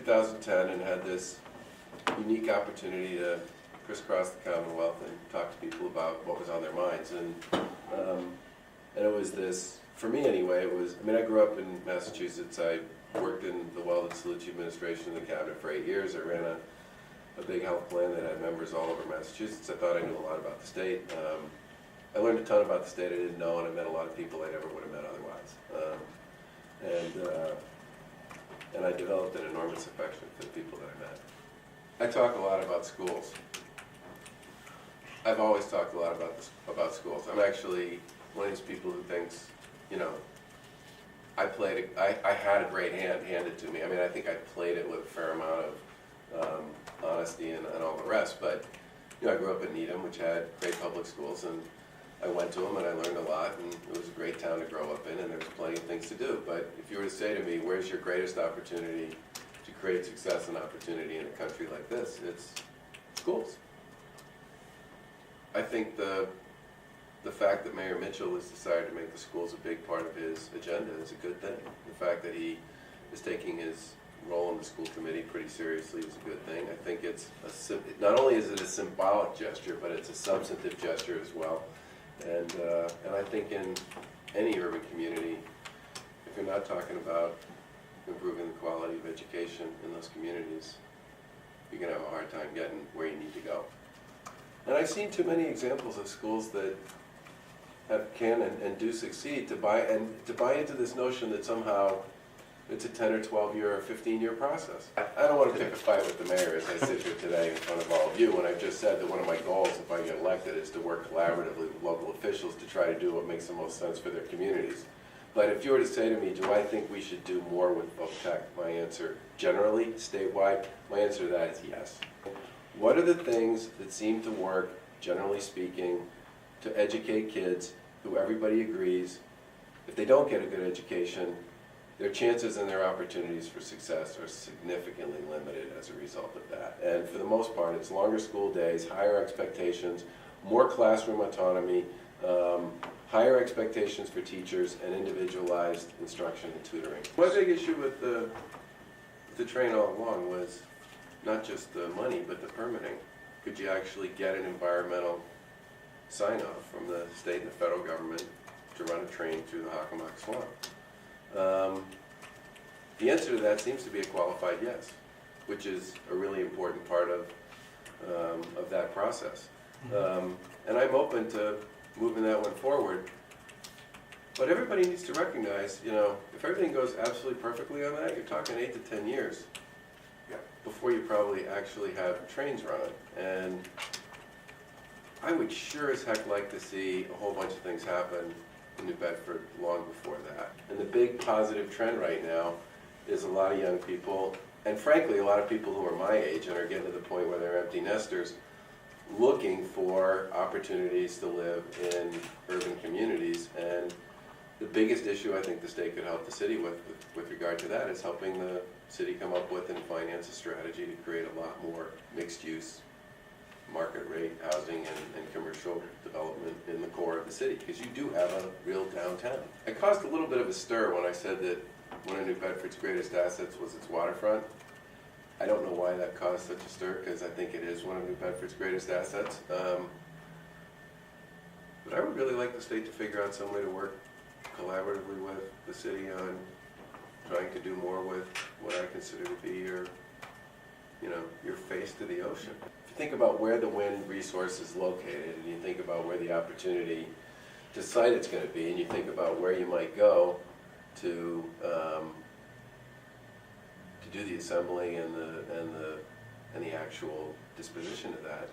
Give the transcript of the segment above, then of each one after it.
2010 and had this unique opportunity to crisscross the Commonwealth and talk to people about what was on their minds. And it was this, for me anyway, it was, I mean, I grew up in Massachusetts. I worked in the Weldon Salucci administration in the cabinet for 8 years. I ran a big health plan that had members all over Massachusetts. I thought I knew a lot about the state. I learned a ton about the state I didn't know, and I met a lot of people I never would have met otherwise. And I developed an enormous affection for the people that I met. I talk a lot about schools. I've always talked a lot about schools. I'm actually one of these people who thinks, you know, I had a great hand handed to me. I mean, I think I played it with a fair amount of honesty and all the rest. But you know, I grew up in Needham, which had great public schools, and I went to them and I learned a lot, and it was a great town to grow up in, and there was plenty of things to do. But if you were to say to me, where's your greatest opportunity to create success and opportunity in a country like this, it's schools. I think the fact that Mayor Mitchell has decided to make the schools a big part of his agenda is a good thing. The fact that he is taking his role in the school committee pretty seriously is a good thing. I think it's not only is it a symbolic gesture, but it's a substantive gesture as well. And I think in any urban community, if you're not talking about improving the quality of education in those communities, you're going to have a hard time getting where you need to go. And I've seen too many examples of schools that can and do succeed to buy into this notion that somehow it's a 10 or 12 year or 15-year process. I don't want to pick a fight with the mayor as I sit here today in front of all of you, when I've just said that one of my goals, if I get elected, is to work collaboratively with local officials to try to do what makes the most sense for their communities. But if you were to say to me, do I think we should do more with VoTech, my answer, generally, statewide, my answer to that is yes. What are the things that seem to work, generally speaking, to educate kids who everybody agrees, if they don't get a good education, their chances and their opportunities for success are significantly limited as a result of that. And for the most part, it's longer school days, higher expectations, more classroom autonomy, higher expectations for teachers, and individualized instruction and tutoring. My big issue with the train all along was not just the money, but the permitting. Could you actually get an environmental sign-off from the state and the federal government to run a train through the Hockomock Swamp? The answer to that seems to be a qualified yes, which is a really important part of that process. And I'm open to moving that one forward. But everybody needs to recognize, you know, if everything goes absolutely perfectly on that, you're talking 8 to 10 years before you probably actually have trains running. And I would sure as heck like to see a whole bunch of things happen in New Bedford long before that. And the big positive trend right now is a lot of young people, and frankly a lot of people who are my age and are getting to the point where they're empty nesters, looking for opportunities to live in urban communities. And the biggest issue I think the state could help the city with regard to that is helping the city come up with and finance a strategy to create a lot more mixed use, market rate housing and commercial development in the core of the city, because you do have a real downtown. It caused a little bit of a stir when I said that one of New Bedford's greatest assets was its waterfront. I don't know why that caused such a stir, because I think it is one of New Bedford's greatest assets. But I would really like the state to figure out some way to work collaboratively with the city on trying to do more with what I consider to be your face to the ocean. If you think about where the wind resource is located, and you think about where the opportunity to site it's going to be, and you think about where you might go to do the assembly and the actual disposition of that,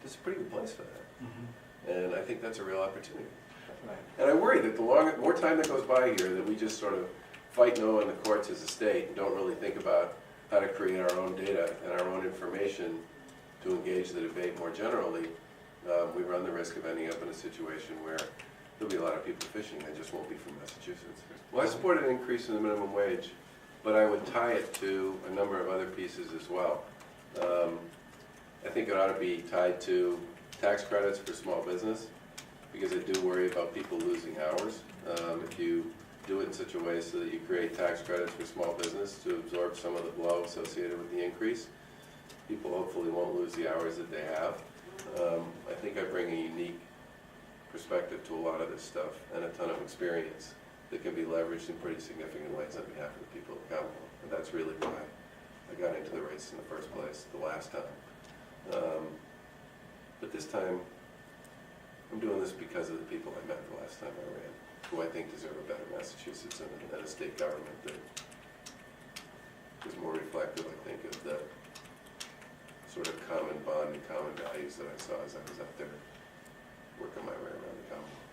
this is a pretty good place for that. Mm-hmm. And I think that's a real opportunity. Right. And I worry that the more time that goes by here, that we just sort of fight no in the courts as a state and don't really think about how to create our own data and our own information to engage the debate more generally, we run the risk of ending up in a situation where there'll be a lot of people fishing that just won't be from Massachusetts. Well, I support an increase in the minimum wage, but I would tie it to a number of other pieces as well. I think it ought to be tied to tax credits for small business, because I do worry about people losing hours. If you do it in such a way so that you create tax credits for small business to absorb some of the blow associated with the increase. People hopefully won't lose the hours that they have. I think I bring a unique perspective to a lot of this stuff and a ton of experience that can be leveraged in pretty significant ways on behalf of the people of Commonwealth. And that's really why I got into the race in the first place the last time. But this time, I'm doing this because of the people I met the last time I ran, who I think deserve a better Massachusetts and a state government that is more reflective, I think, of the sort of common bond and common values that I saw as I was out there working my way around the Commonwealth.